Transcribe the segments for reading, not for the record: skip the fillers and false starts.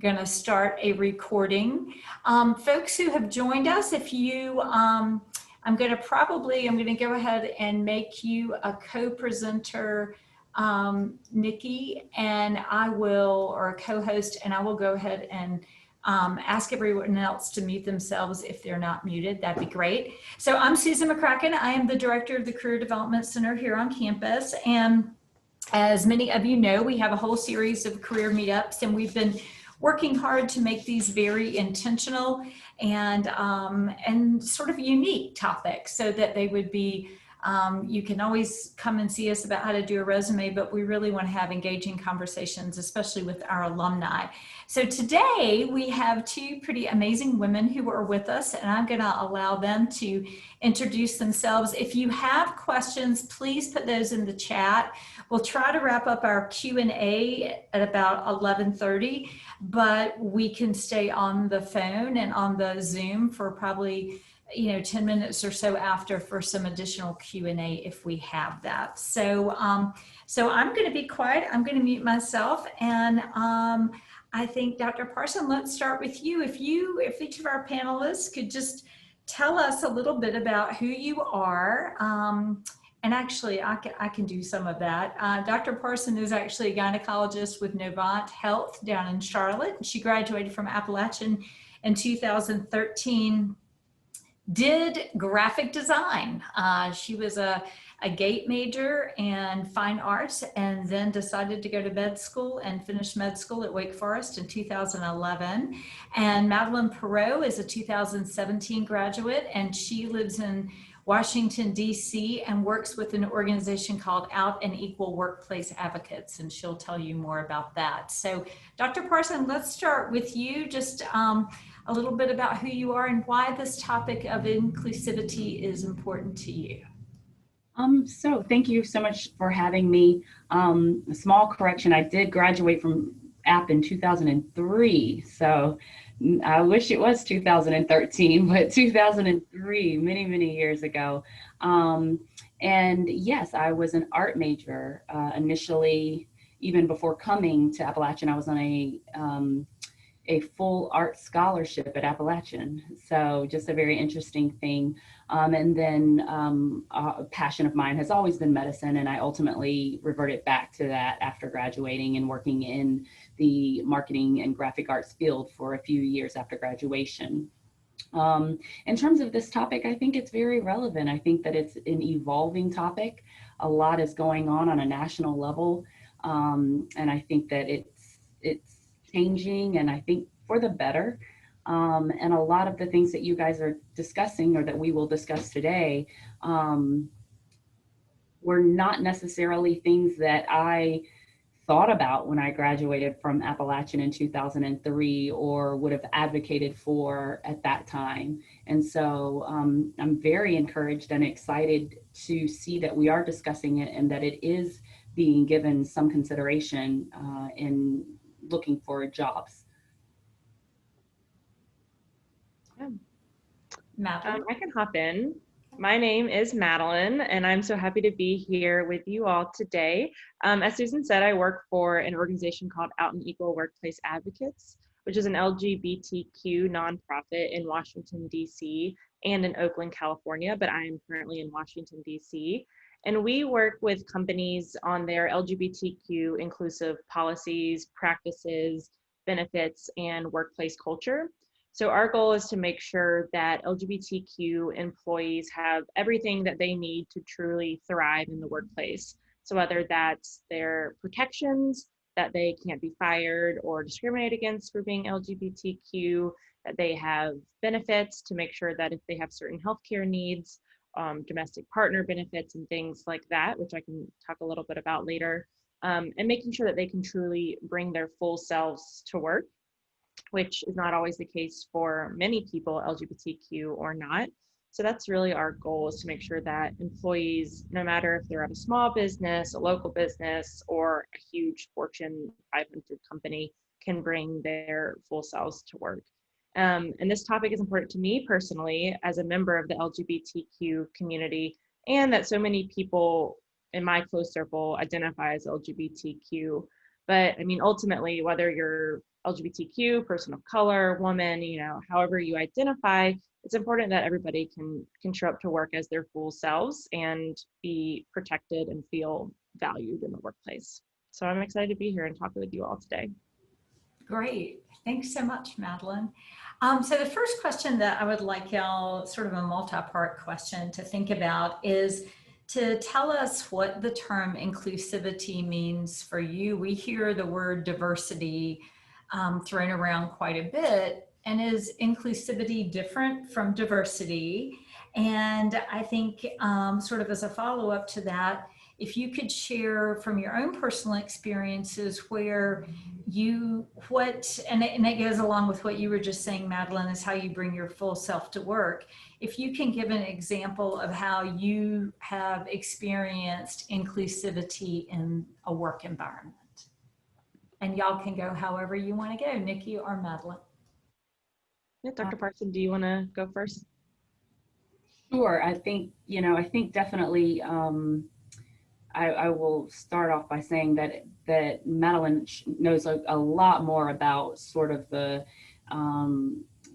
going to start a recording. Folks who have joined us, if you, I'm going to go ahead and make you a co-presenter, Nikki, and I will, or a co-host, and I will go ahead and ask everyone else to mute themselves if they're not muted. That'd be great. So I'm Susan McCracken. I am the director of the Career Development Center here on campus. And as many of you know, we have a whole series of career meetups, and we've been working hard to make these very intentional and sort of unique topics so that they would be you can always come and see us about how to do a resume, but we really want to have engaging conversations, especially with our alumni. So today we have two pretty amazing women who are with us, and I'm going to allow them to introduce themselves. If you have questions, please put those in the chat. We'll try to wrap up our Q&A at about 11:30, but we can stay on the phone and on the Zoom for probably 10 minutes or so after for some additional Q&A if we have that. So so I'm going to be quiet. I'm going to mute myself, and I think Dr. Parson, let's start with you. If each of our panelists could just tell us a little bit about who you are. And actually, I can do some of that. Dr. Parson is actually a gynecologist with Novant Health down in Charlotte. She graduated from Appalachian in 2013, did graphic design. She was a GATE major and fine arts, and then decided to go to med school and finish med school at Wake Forest in 2011. And Madeline Perot is a 2017 graduate, and she lives in Washington, D.C., and works with an organization called Out and Equal Workplace Advocates, and she'll tell you more about that. So Dr. Parson, let's start with you. Just a little bit about who you are and why this topic of inclusivity is important to you. So thank you so much for having me. A small correction, I did graduate from App in 2003, so I wish it was 2013, but 2003, many years ago. And yes, I was an art major initially. Even before coming to Appalachian, I was on a full art scholarship at Appalachian. So just a very interesting thing. And then a passion of mine has always been medicine, and I ultimately reverted back to that after graduating and working in the marketing and graphic arts field for a few years after graduation. In terms of this topic, I think it's very relevant. I think that it's an evolving topic. A lot is going on a national level, and I think that it's changing, and I think for the better. And a lot of the things that you guys are discussing, or that we will discuss today, were not necessarily things that I thought about when I graduated from Appalachian in 2003, or would have advocated for at that time. And so I'm very encouraged and excited to see that we are discussing it, and that it is being given some consideration in looking for jobs. Madeline. I can hop in. My name is Madeline, and I'm so happy to be here with you all today. As Susan said, I work for an organization called Out and Equal Workplace Advocates, which is an LGBTQ nonprofit in Washington, D.C. and in Oakland, California, but I am currently in Washington, D.C. And we work with companies on their LGBTQ inclusive policies, practices, benefits, and workplace culture. So our goal is to make sure that LGBTQ employees have everything that they need to truly thrive in the workplace. So whether that's their protections, that they can't be fired or discriminated against for being LGBTQ, that they have benefits to make sure that if they have certain healthcare needs, domestic partner benefits and things like that, which I can talk a little bit about later, and making sure that they can truly bring their full selves to work, which is not always the case for many people, LGBTQ or not. So that's really our goal, is to make sure that employees, no matter if they're at a small business, a local business, or a huge Fortune 500 company, can bring their full selves to work. And this topic is important to me personally as a member of the LGBTQ community, and that so many people in my close circle identify as LGBTQ. But I mean, ultimately, whether you're LGBTQ, person of color, woman, you know, however you identify, it's important that everybody can show up to work as their full selves and be protected and feel valued in the workplace. So I'm excited to be here and talk with you all today. Great. Thanks so much, Madeline. So the first question that I would like y'all, sort of a multi-part question to think about, is to tell us what the term inclusivity means for you. We hear the word diversity thrown around quite a bit. And is inclusivity different from diversity? And I think sort of as a follow-up to that, if you could share from your own personal experiences where and it goes along with what you were just saying, Madeline, is how you bring your full self to work. If you can give an example of how you have experienced inclusivity in a work environment. And y'all can go however you want to go, Nikki or Madeline. Yeah, Dr. Parson, do you want to go first? Sure. I think definitely I will start off by saying that Madeline knows a lot more about sort of the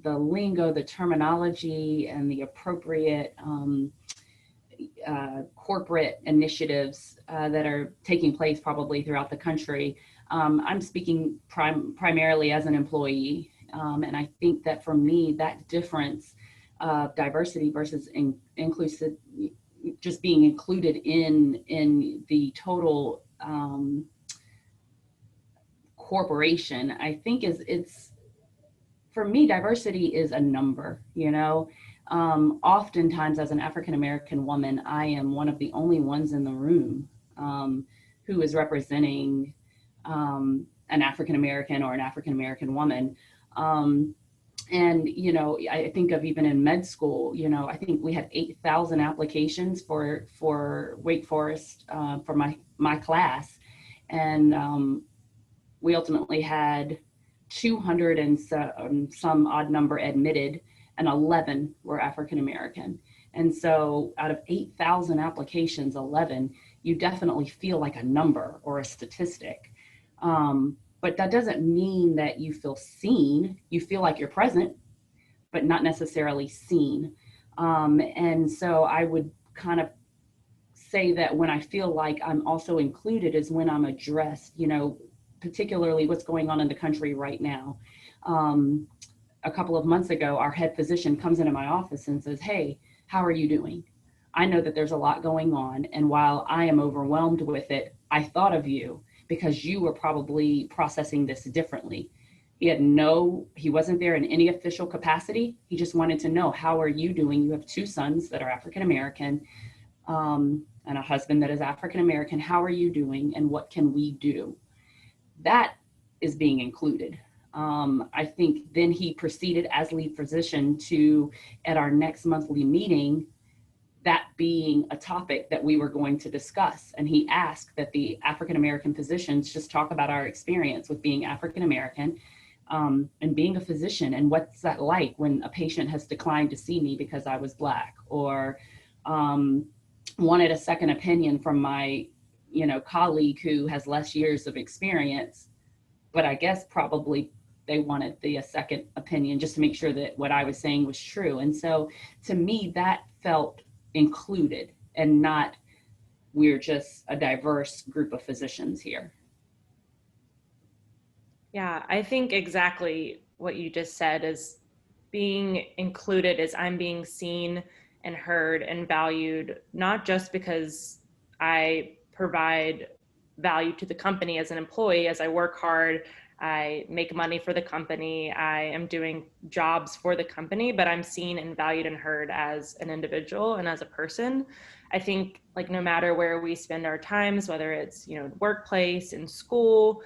lingo, the terminology, and the appropriate corporate initiatives that are taking place probably throughout the country. I'm speaking primarily as an employee, and I think that for me, that difference of diversity versus inclusive, just being included in the total corporation, I think it's for me, diversity is a number, you know. Oftentimes as an African-American woman, I am one of the only ones in the room who is representing an African-American or an African-American woman. And, you know, I think of even in med school, you know, I think we had 8,000 applications for Wake Forest for my class. And we ultimately had 200 and some odd number admitted, and 11 were African-American. And so out of 8,000 applications, 11, you definitely feel like a number or a statistic. But that doesn't mean that you feel seen. You feel like you're present, but not necessarily seen. And so I would kind of say that when I feel like I'm also included is when I'm addressed, you know, particularly what's going on in the country right now. A couple of months ago, our head physician comes into my office and says, "Hey, how are you doing? I know that there's a lot going on. And while I am overwhelmed with it, I thought of you because you were probably processing this differently." He wasn't there in any official capacity. He just wanted to know, how are you doing? You have 2 sons that are African-American and a husband that is African-American. How are you doing? And what can we do? That is being included. I think then he proceeded as lead physician to, at our next monthly meeting, that being a topic that we were going to discuss. And he asked that the African-American physicians just talk about our experience with being African-American and being a physician, and what's that like when a patient has declined to see me because I was Black, or wanted a second opinion from my, you know, colleague who has less years of experience, but I guess probably they wanted a second opinion just to make sure that what I was saying was true. And so to me, that felt included and not, we're just a diverse group of physicians here. Yeah, I think exactly what you just said is being included is I'm being seen and heard and valued, not just because I provide value to the company as an employee, as I work hard, I make money for the company, I am doing jobs for the company, but I'm seen and valued and heard as an individual and as a person. I think like no matter where we spend our times, whether it's, you know, workplace, in school,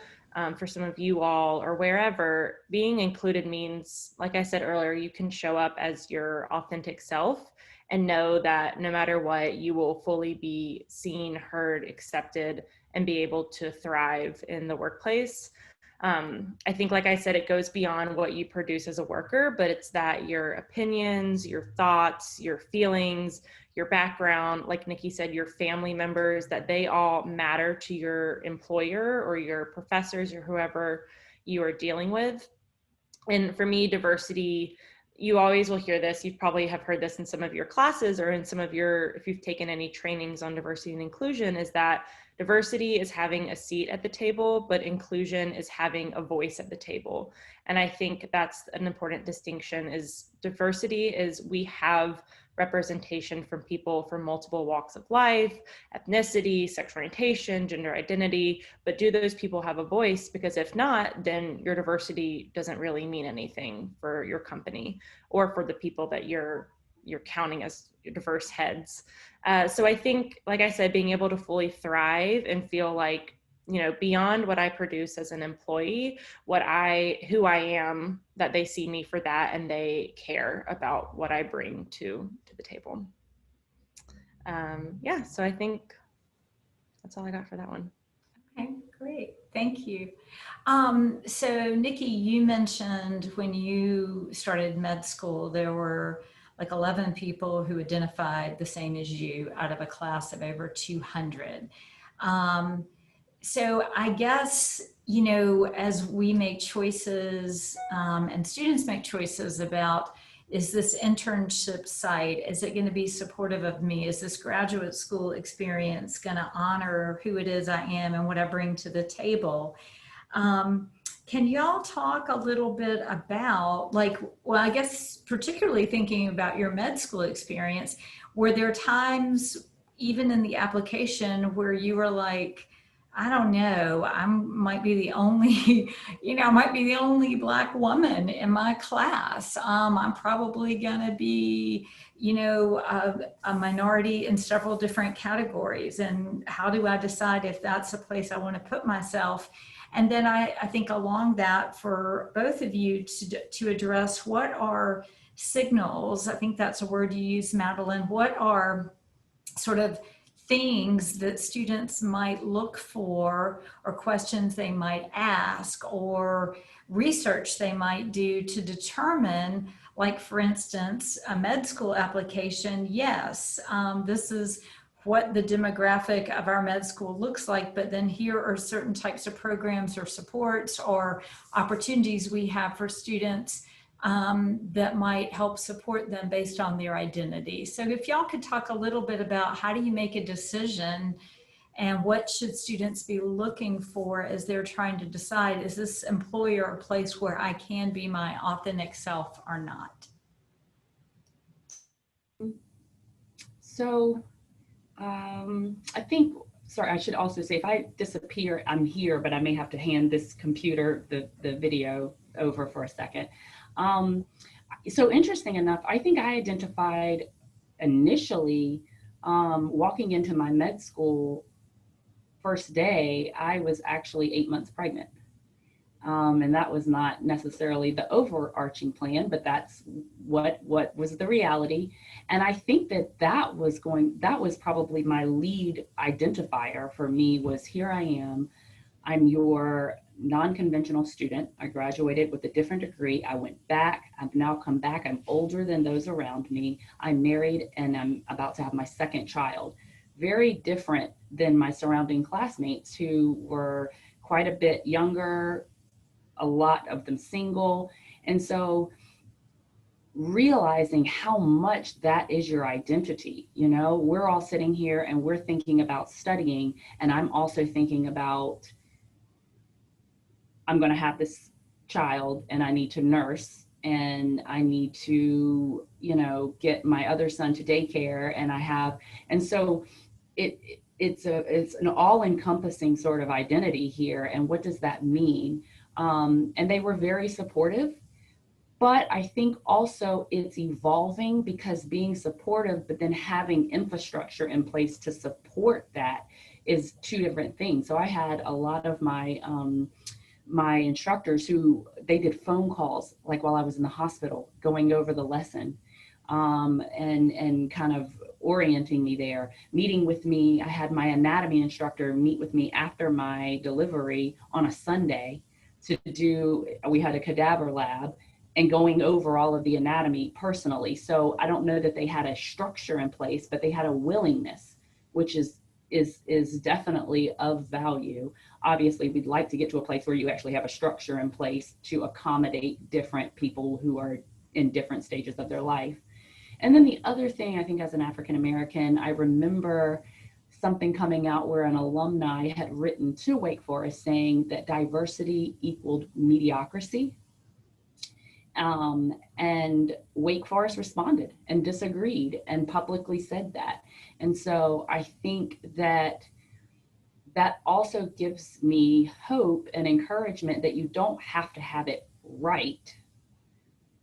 for some of you all or wherever, being included means, like I said earlier, you can show up as your authentic self and know that no matter what, you will fully be seen, heard, accepted, and be able to thrive in the workplace. I think, like I said, it goes beyond what you produce as a worker, but it's that your opinions, your thoughts, your feelings, your background, like Nikki said, your family members, that they all matter to your employer or your professors or whoever you are dealing with. And for me, diversity, you always will hear this. You probably have heard this in some of your classes or in some of your, if you've taken any trainings on diversity and inclusion, is that diversity is having a seat at the table, but inclusion is having a voice at the table. And I think that's an important distinction. Is diversity is we have representation from people from multiple walks of life, ethnicity, sexual orientation, gender identity, but do those people have a voice? Because if not, then your diversity doesn't really mean anything for your company or for the people that you're counting as diverse heads. So I think, like I said, being able to fully thrive and feel like, you know, beyond what I produce as an employee, who I am, that they see me for that and they care about what I bring to the table. Yeah, so I think that's all I got for that one. Okay, great. Thank you. So Nikki, you mentioned when you started med school, there were like 11 people who identified the same as you out of a class of over 200. So I guess, you know, as we make choices and students make choices about, is this internship site, is it going to be supportive of me? Is this graduate school experience going to honor who it is I am and what I bring to the table? Can y'all talk a little bit about, like, well, I guess particularly thinking about your med school experience, were there times even in the application where you were like, I don't know, I might be the only, you know, I might be the only Black woman in my class. I'm probably gonna be, you know, a minority in several different categories. And how do I decide if that's a place I wanna put myself? And then I think along that, for both of you to address, what are signals, I think that's a word you use, Madeline, what are sort of things that students might look for or questions they might ask or research they might do to determine, like for instance, a med school application, yes, this is what the demographic of our med school looks like, but then here are certain types of programs or supports or opportunities we have for students that might help support them based on their identity. So if y'all could talk a little bit about how do you make a decision and what should students be looking for as they're trying to decide, is this employer a place where I can be my authentic self or not? So I think, sorry, I should also say, if I disappear, I'm here, but I may have to hand this computer, the video over for a second. So interesting enough, I think I identified initially walking into my med school first day, I was actually 8 months pregnant. And that was not necessarily the overarching plan, but that's what was the reality. And I think that was probably my lead identifier for me was, here I am, I'm your non-conventional student. I graduated with a different degree. I went back, I've now come back. I'm older than those around me. I'm married and I'm about to have my second child. Very different than my surrounding classmates who were quite a bit younger, a lot of them single. And so realizing how much that is your identity, you know, we're all sitting here and we're thinking about studying, and I'm also thinking about, I'm going to have this child and I need to nurse and I need to, you know, get my other son to daycare, and so it's an all-encompassing sort of identity here. And what does that mean? And they were very supportive, but I think also it's evolving, because being supportive, but then having infrastructure in place to support that is two different things. So I had a lot of my instructors who, they did phone calls, like while I was in the hospital, going over the lesson, and kind of orienting me there, meeting with me. I had my anatomy instructor meet with me after my delivery on a Sunday we had a cadaver lab, and going over all of the anatomy personally. So I don't know that they had a structure in place, but they had a willingness, which is is definitely of value. Obviously, we'd like to get to a place where you actually have a structure in place to accommodate different people who are in different stages of their life. And then the other thing, I think, as an African American, I remember something coming out where an alumni had written to Wake Forest saying that diversity equaled mediocrity. And Wake Forest responded and disagreed and publicly said that. And so I think that that also gives me hope and encouragement that you don't have to have it right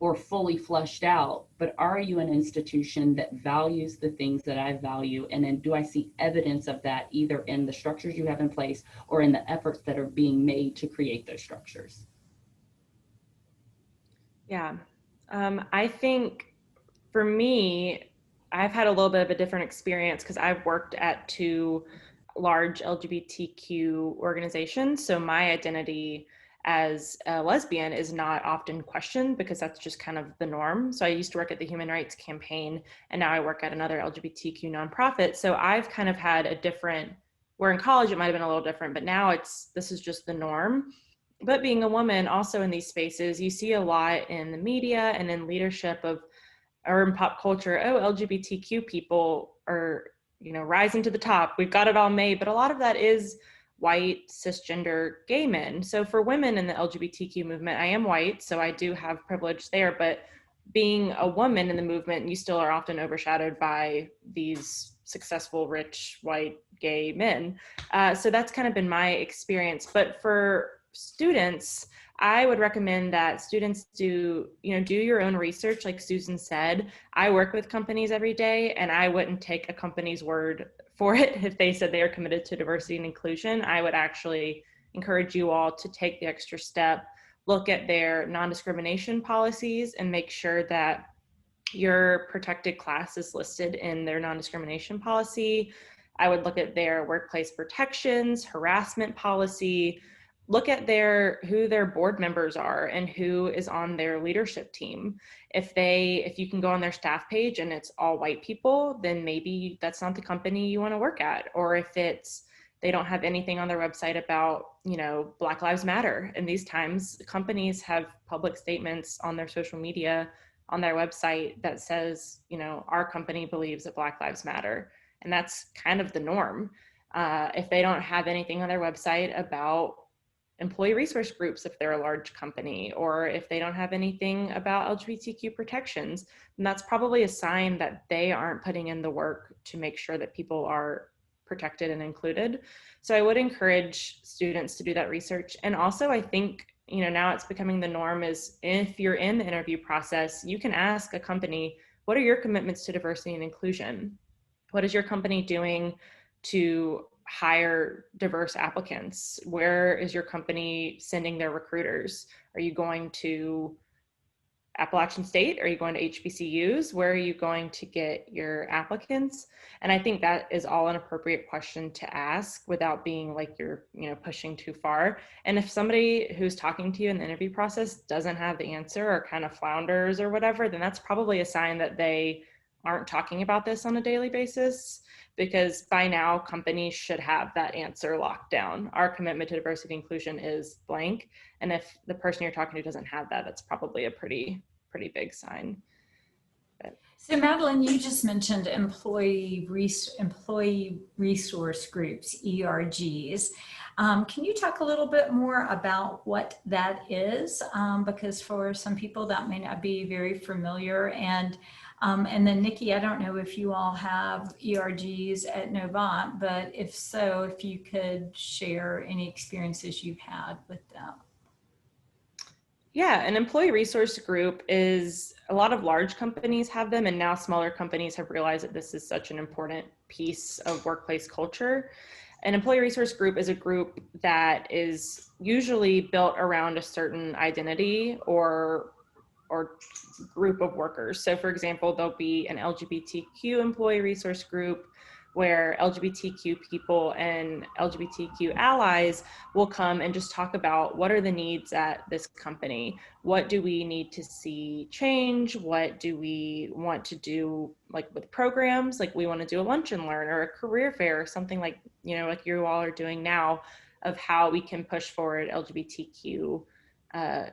or fully flushed out, but are you an institution that values the things that I value? And then do I see evidence of that either in the structures you have in place or in the efforts that are being made to create those structures? Yeah, I think for me, I've had a little bit of a different experience because I've worked at two large LGBTQ organizations. So my identity as a lesbian is not often questioned because that's just kind of the norm. So I used to work at the Human Rights Campaign, and now I work at another LGBTQ nonprofit. So I've kind of had a different, where in college it might have been a little different, but now this is just the norm. But being a woman also in these spaces, you see a lot in the media and in leadership or in pop culture, oh, LGBTQ people are, rising to the top. We've got it all made. But a lot of that is white, cisgender, gay men. So for women in the LGBTQ movement, I am white, so I do have privilege there. But being a woman in the movement, you still are often overshadowed by these successful, rich, white, gay men. So that's kind of been my experience. But for students, I would recommend that students do your own research. Like Susan said, I work with companies every day, and I wouldn't take a company's word for it if they said they are committed to diversity and inclusion. I would actually encourage you all to take the extra step, look at their non-discrimination policies, and make sure that your protected class is listed in their non-discrimination policy. I would look at their workplace protections, harassment policy, look at who their board members are and who is on their leadership team. If you can go on their staff page and it's all white people, then maybe that's not the company you want to work at. Or if they don't have anything on their website about, Black Lives Matter. In these times, companies have public statements on their social media, on their website that says, our company believes that Black Lives Matter. And that's kind of the norm. If they don't have anything on their website about employee resource groups, if they're a large company, or if they don't have anything about LGBTQ protections, then that's probably a sign that they aren't putting in the work to make sure that people are protected and included. So I would encourage students to do that research. And also, I think, now it's becoming the norm is if you're in the interview process, you can ask a company, what are your commitments to diversity and inclusion? What is your company doing to hire diverse applicants? Where is your company sending their recruiters? Are you going to Appalachian State? Are you going to HBCUs? Where are you going to get your applicants? And I think that is all an appropriate question to ask without being like you're, pushing too far. And if somebody who's talking to you in the interview process doesn't have the answer or kind of flounders or whatever, then that's probably a sign that they aren't talking about this on a daily basis, because by now companies should have that answer locked down. Our commitment to diversity and inclusion is blank. And if the person you're talking to doesn't have that, that's probably a pretty big sign. But. So Madeline, you just mentioned employee resource groups, ERGs. Can you talk a little bit more about what that is? Because for some people that may not be very familiar. And then Nikki, I don't know if you all have ERGs at Novant, but if so, if you could share any experiences you've had with them. Yeah, an employee resource group is, a lot of large companies have them, and now smaller companies have realized that this is such an important piece of workplace culture. An employee resource group is a group that is usually built around a certain identity or group of workers. So for example, there'll be an LGBTQ employee resource group where LGBTQ people and LGBTQ allies will come and just talk about what are the needs at this company. What do we need to see change? What do we want to do, like with programs? Like we want to do a lunch and learn or a career fair or something like, you know, like you all are doing now, of how we can push forward LGBTQ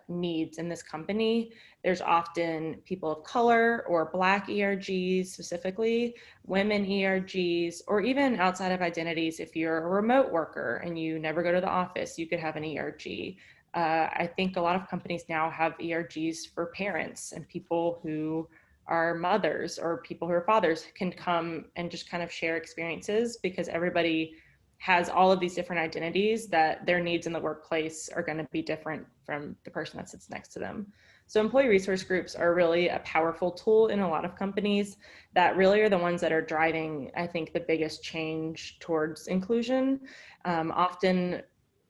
needs in this company. There's often people of color or Black ERGs specifically, women ERGs, or even outside of identities. If you're a remote worker and you never go to the office, you could have an ERG. I think a lot of companies now have ERGs for parents and people who are mothers or people who are fathers can come and just kind of share experiences, because everybody has all of these different identities that their needs in the workplace are going to be different from the person that sits next to them. So employee resource groups are really a powerful tool in a lot of companies that really are the ones that are driving, I think, the biggest change towards inclusion. Often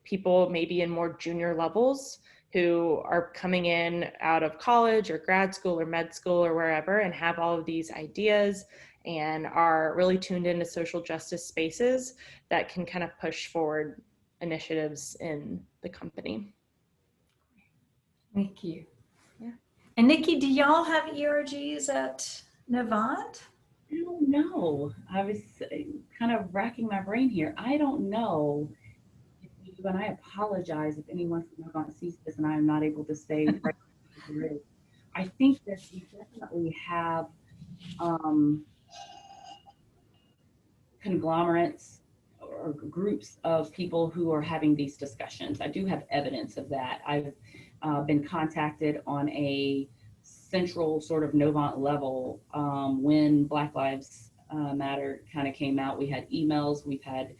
people maybe in more junior levels who are coming in out of college or grad school or med school or wherever and have all of these ideas and are really tuned into social justice spaces that can kind of push forward initiatives in the company. Thank you. Yeah. And Nikki, do y'all have ERGs at Novant? I don't know. I was kind of racking my brain here. I don't know if we do, and I apologize if anyone from Novant sees this and I am not able to say right there is. I think that we definitely have conglomerates or groups of people who are having these discussions. I do have evidence of that. I've been contacted on a central sort of Novant level when Black Lives Matter kind of came out. We had emails, we've had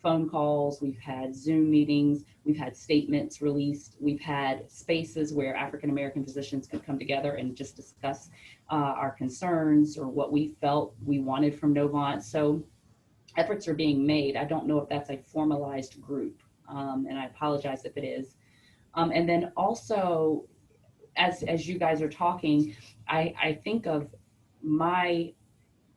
phone calls, we've had Zoom meetings, we've had statements released, we've had spaces where African American physicians could come together and just discuss our concerns or what we felt we wanted from Novant. So efforts are being made. I don't know if that's a formalized group, and I apologize if it is. And then also, as you guys are talking, I think of my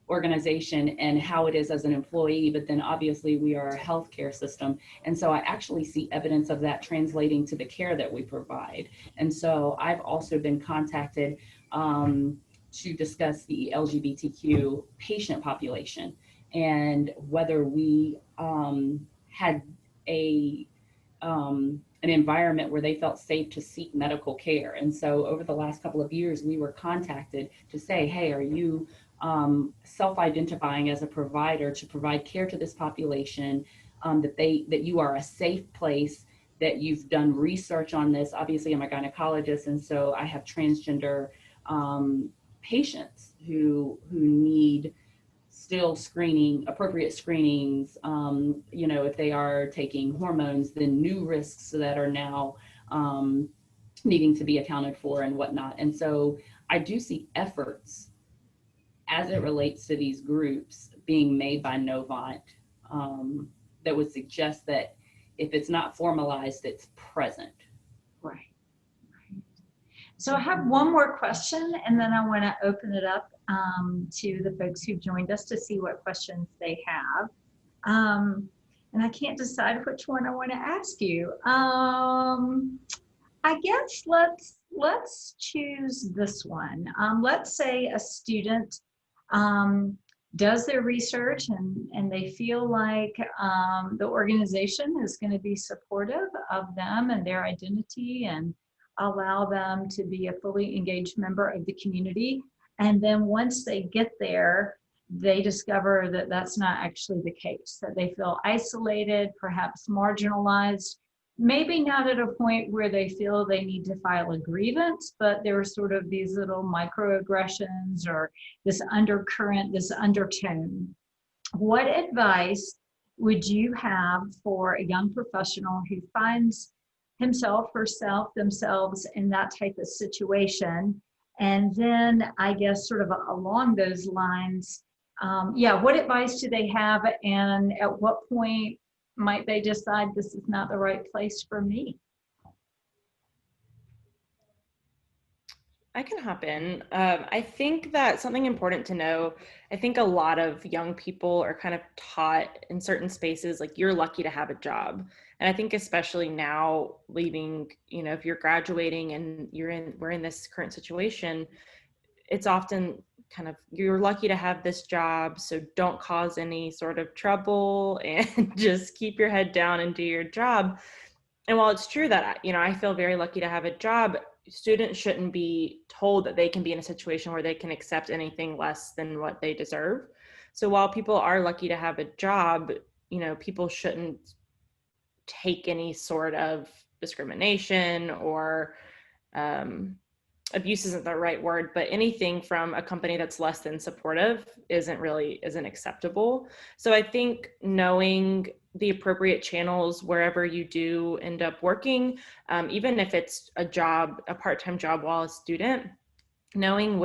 organization and how it is as an employee, but then obviously we are a healthcare system. And so I actually see evidence of that translating to the care that we provide. And so I've also been contacted to discuss the LGBTQ patient population and whether we had an environment where they felt safe to seek medical care. And so over the last couple of years, we were contacted to say, hey, are you self-identifying as a provider to provide care to this population, that you are a safe place, that you've done research on this. Obviously, I'm a gynecologist, and so I have transgender patients who need still screening, appropriate screenings, you know, if they are taking hormones, then new risks that are now needing to be accounted for and whatnot. And so I do see efforts as it relates to these groups being made by Novant that would suggest that if it's not formalized, it's present. Right. So I have one more question, and then I want to open it up to the folks who joined us to see what questions they have. And I can't decide which one I want to ask you. I guess let's choose this one. Let's say a student does their research and they feel like the organization is going to be supportive of them and their identity and allow them to be a fully engaged member of the community. And then once they get there, they discover that that's not actually the case, that they feel isolated, perhaps marginalized, maybe not at a point where they feel they need to file a grievance, but there are sort of these little microaggressions or this undercurrent, this undertone. What advice would you have for a young professional who finds himself, herself, themselves in that type of situation? And then I guess sort of along those lines, what advice do they have, and at what point might they decide this is not the right place for me? I can hop in. I think that something important to know, I think a lot of young people are kind of taught in certain spaces, like you're lucky to have a job. And I think especially now leaving, if you're graduating and we're in this current situation, it's often kind of, you're lucky to have this job, so don't cause any sort of trouble and just keep your head down and do your job. And while it's true that, I feel very lucky to have a job, students shouldn't be told that they can be in a situation where they can accept anything less than what they deserve. So while people are lucky to have a job, people shouldn't take any sort of discrimination or abuse isn't the right word, but anything from a company that's less than supportive isn't acceptable. So I think knowing the appropriate channels wherever you do end up working, even if it's a part-time job while a student, knowing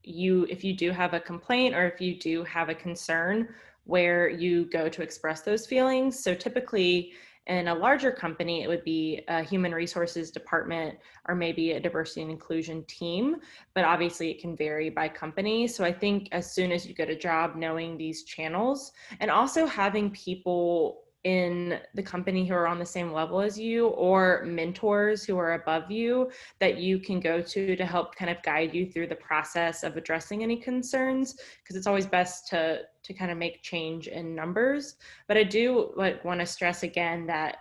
if you do have a complaint or if you do have a concern, where you go to express those feelings. So typically in a larger company, it would be a human resources department or maybe a diversity and inclusion team, but obviously it can vary by company. So I think as soon as you get a job, knowing these channels and also having people in the company who are on the same level as you or mentors who are above you that you can go to help kind of guide you through the process of addressing any concerns, because it's always best to kind of make change in numbers. But I do want to stress again that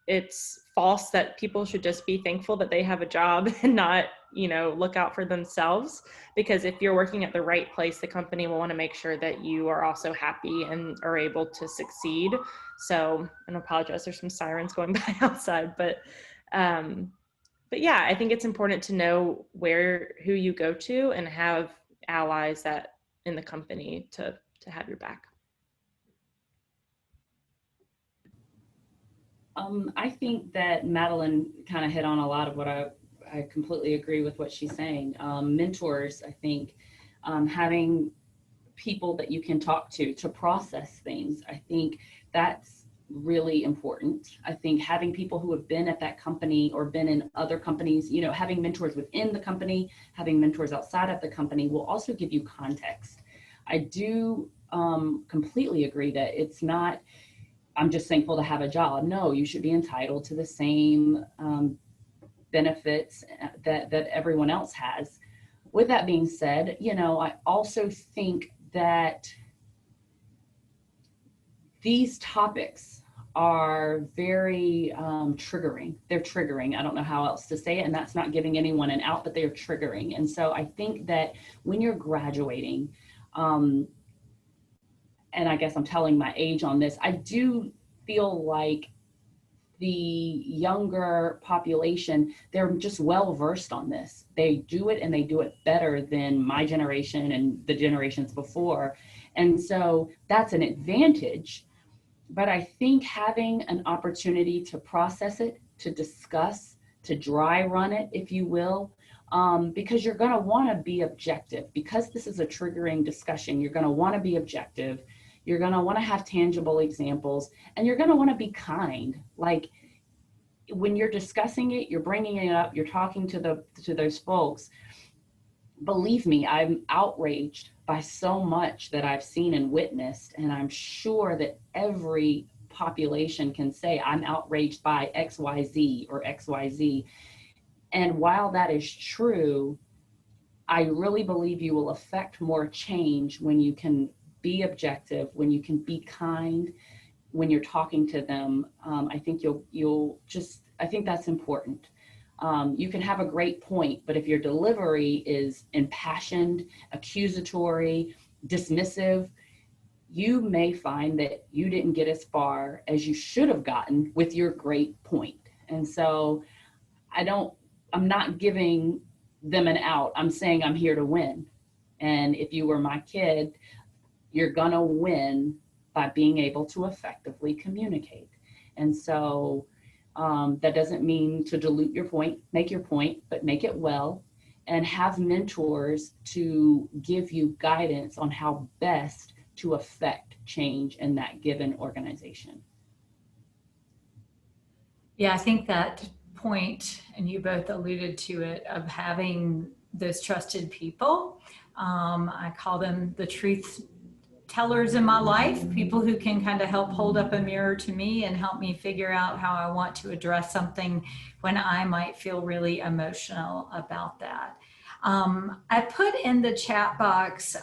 it's false that people should just be thankful that they have a job and not, look out for themselves. Because if you're working at the right place, the company will want to make sure that you are also happy and are able to succeed. So, and I apologize, there's some sirens going by outside, but yeah, I think it's important to know who you go to and have allies that in the company to have your back. I think that Madeline kind of hit on a lot of what I completely agree with what she's saying. Mentors, I think, having people that you can talk to process things, I think that's really important. I think having people who have been at that company or been in other companies, having mentors within the company, having mentors outside of the company will also give you context. I do completely agree that it's not, I'm just thankful to have a job. No, you should be entitled to the same benefits that everyone else has. With that being said, I also think that these topics are very triggering. They're triggering. I don't know how else to say it, and that's not giving anyone an out, but they're triggering. And so I think that when you're graduating, and I guess I'm telling my age on this, I do feel like the younger population, they're just well versed on this. They do it and they do it better than my generation and the generations before. And so that's an advantage. But I think having an opportunity to process it, to discuss, to dry run it, if you will, because you're going to want to be objective. Because this is a triggering discussion, you're going to want to be objective. You're going to want to have tangible examples, and you're going to want to be kind. Like when you're discussing it, you're bringing it up, you're talking to those folks. Believe me, I'm outraged by so much that I've seen and witnessed, and I'm sure that every population can say, I'm outraged by XYZ or XYZ. And while that is true, I really believe you will affect more change when you can be objective, when you can be kind, when you're talking to them. I think I think that's important. You can have a great point, but if your delivery is impassioned, accusatory, dismissive, you may find that you didn't get as far as you should have gotten with your great point. And so I'm not giving them an out. I'm saying I'm here to win. And if you were my kid, you're gonna win by being able to effectively communicate. And so that doesn't mean to dilute your point, but make it well, and have mentors to give you guidance on how best to affect change in that given organization. Yeah, I think that point, and you both alluded to it, of having those trusted people. I call them the truth tellers in my life, people who can kind of help hold up a mirror to me and help me figure out how I want to address something when I might feel really emotional about that. I put in the chat box,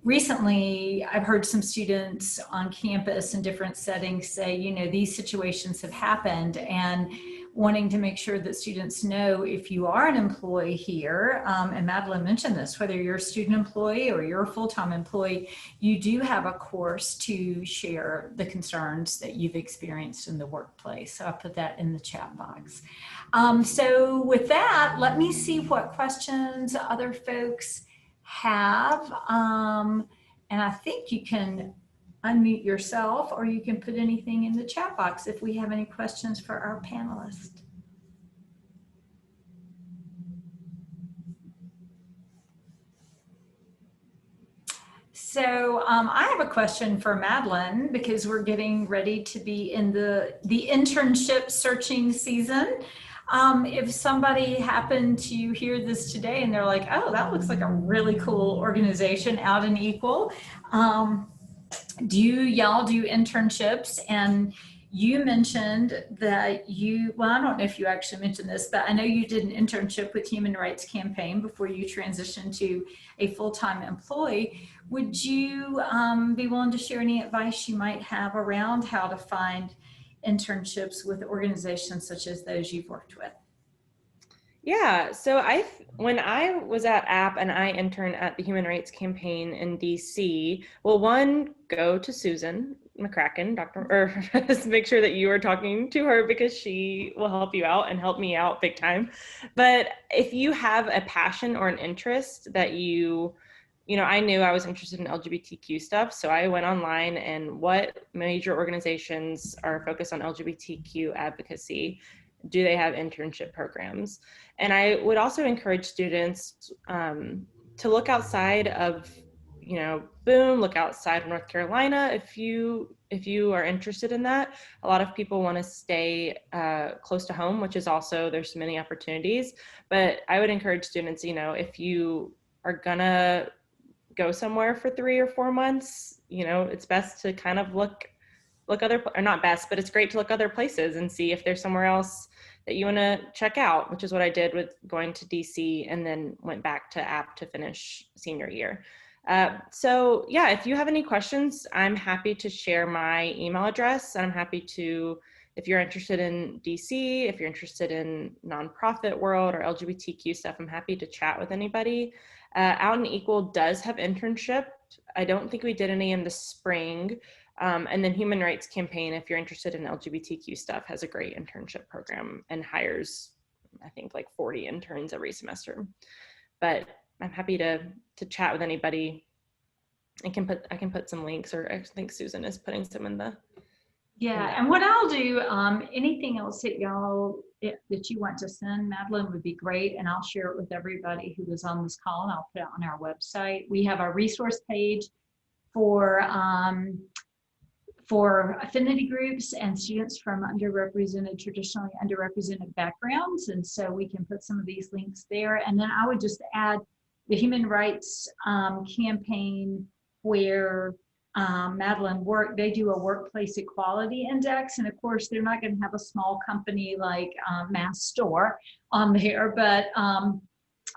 recently, I've heard some students on campus in different settings say, you know, these situations have happened, and wanting to make sure that students know, if you are an employee here, and Madeline mentioned this, whether you're a student employee or you're a full-time employee, you do have a course to share the concerns that you've experienced in the workplace. So I put that in the chat box. So with that, let me see what questions other folks have. And I think you can unmute yourself, or you can put anything in the chat box if we have any questions for our panelists. So I have a question for Madeline, because we're getting ready to be in the internship searching season. If somebody happened to hear this today and they're like, oh, that looks like a really cool organization out in Equal. Do y'all do internships? And you mentioned that well, I don't know if you actually mentioned this, but I know you did an internship with Human Rights Campaign before you transitioned to a full-time employee. Would you be willing to share any advice you might have around how to find internships with organizations such as those you've worked with? Yeah, so when I was at App and I interned at the Human Rights Campaign in DC, well, one, go to Susan McCracken, just make sure that you are talking to her, because she will help you out and help me out big time. But if you have a passion or an interest that I knew I was interested in LGBTQ stuff, so I went online and what major organizations are focused on LGBTQ advocacy, do they have internship programs? And I would also encourage students to look outside of, Boone, look outside of North Carolina if you are interested in that. A lot of people want to stay close to home, which is also, there's so many opportunities. But I would encourage students, if you are gonna go somewhere for 3 or 4 months, it's best to kind of look or not best, but it's great to look other places and see if there's somewhere else that you want to check out, which is what I did with going to DC and then went back to App to finish senior year. So yeah, if you have any questions, I'm happy to share my email address, and I'm happy to, if you're interested in DC, if you're interested in nonprofit world or LGBTQ stuff, I'm happy to chat with anybody. Out in Equal does have internship. I don't think we did any in the spring. And then Human Rights Campaign, if you're interested in LGBTQ stuff, has a great internship program and hires, I think, like 40 interns every semester. But I'm happy to chat with anybody. I can put some links, or I think Susan is putting some in the. Yeah, and what I'll do, anything else that that you want to send, Madeline, would be great, and I'll share it with everybody who was on this call, and I'll put it on our website. We have a resource page for affinity groups and students from traditionally underrepresented backgrounds. And so we can put some of these links there. And then I would just add the Human Rights Campaign, where Madeline worked. They do a workplace equality index. And of course, they're not going to have a small company like Mass Store on there, but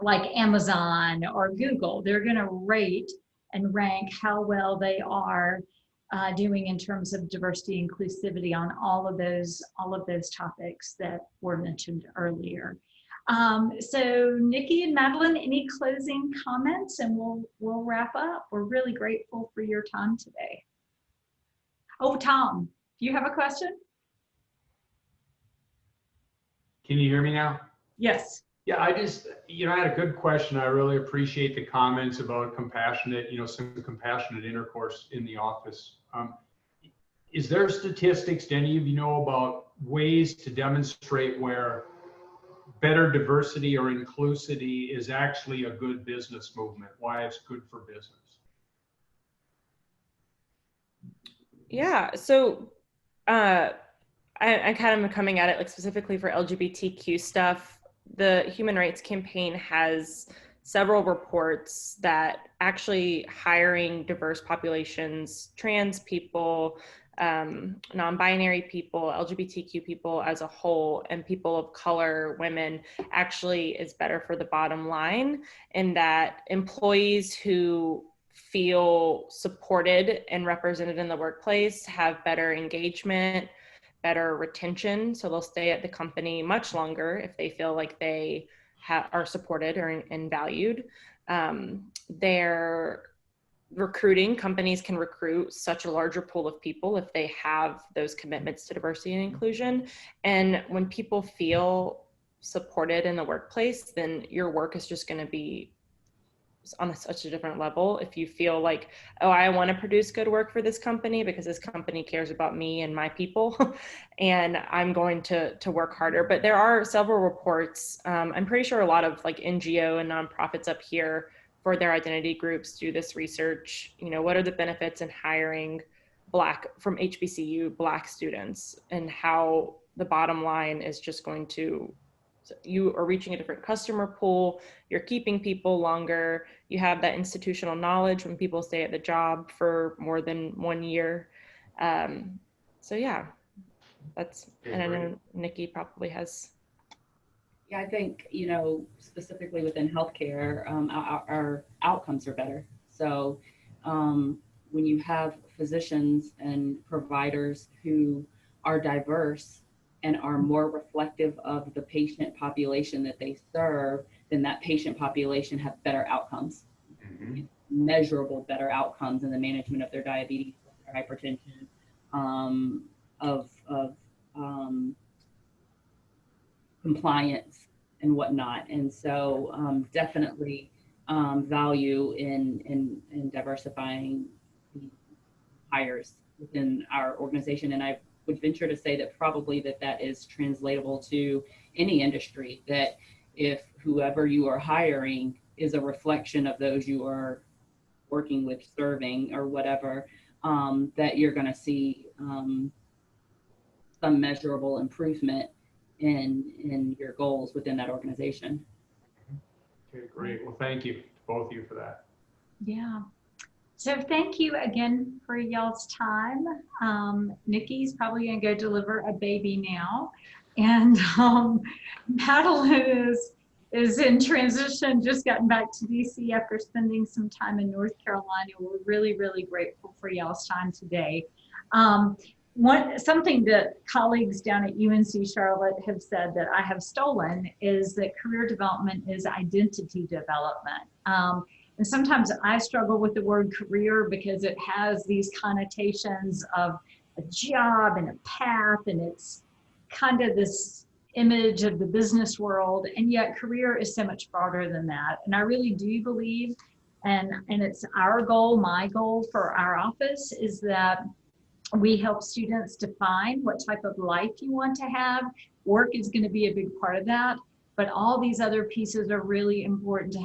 like Amazon or Google, they're going to rate and rank how well they are doing in terms of diversity, inclusivity on all of those topics that were mentioned earlier. So Nikki and Madeline, any closing comments, and we'll wrap up. We're really grateful for your time today. Oh, Tom, do you have a question? Can you hear me now? Yes. Yeah, I just, I had a good question. I really appreciate the comments about compassionate, some compassionate intercourse in the office. Is there statistics, do any of you know about ways to demonstrate where better diversity or inclusivity is actually a good business movement, why it's good for business? Yeah, so I kind of coming at it like specifically for LGBTQ stuff. The Human Rights Campaign has several reports that actually hiring diverse populations, trans people, non-binary people, LGBTQ people as a whole, and people of color, women, actually is better for the bottom line, in that employees who feel supported and represented in the workplace have better engagement, better retention. So they'll stay at the company much longer if they feel like they are supported and valued. Their recruiting, companies can recruit such a larger pool of people if they have those commitments to diversity and inclusion. And when people feel supported in the workplace, then your work is just going to be on such a different level. If you feel like, oh, I want to produce good work for this company because this company cares about me and my people, and I'm going to work harder. But there are several reports. I'm pretty sure a lot of like NGO and nonprofits up here for their identity groups do this research. You know, what are the benefits in hiring from HBCU Black students, and how the bottom line is just going to, you are reaching a different customer pool, you're keeping people longer, you have that institutional knowledge when people stay at the job for more than 1 year. So yeah, that's, and I know Nikki probably has. Yeah, I think, you know, specifically within healthcare, our outcomes are better. So when you have physicians and providers who are diverse and are more reflective of the patient population that they serve, then that patient population have better outcomes, measurable better outcomes in the management of their diabetes, their hypertension, of compliance and whatnot. And so definitely value in diversifying the hires within our organization. And I would venture to say that probably that is translatable to any industry, that if whoever you are hiring is a reflection of those you are working with, serving, or whatever, that you're going to see some measurable improvement in your goals within that organization. Okay, great. Well, thank you to both of you for that. Yeah. So thank you again for y'all's time. Nikki's probably gonna go deliver a baby now. And Madeline is in transition, just gotten back to DC after spending some time in North Carolina. We're really, really grateful for y'all's time today. Something that colleagues down at UNC Charlotte have said that I have stolen is that career development is identity development. And sometimes I struggle with the word career because it has these connotations of a job and a path, and it's kind of this image of the business world. And yet career is so much broader than that. And I really do believe, and it's our goal, my goal for our office, is that we help students define what type of life you want to have. Work is going to be a big part of that, but all these other pieces are really important to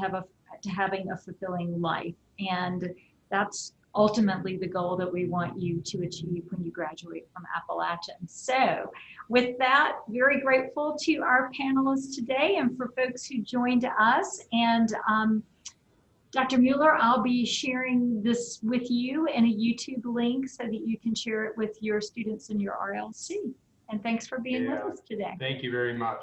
having a fulfilling life. And that's ultimately the goal that we want you to achieve when you graduate from Appalachian. So with that, very grateful to our panelists today and for folks who joined us. And Dr. Mueller, I'll be sharing this with you in a YouTube link so that you can share it with your students in your RLC. And thanks for being with us today. Thank you very much.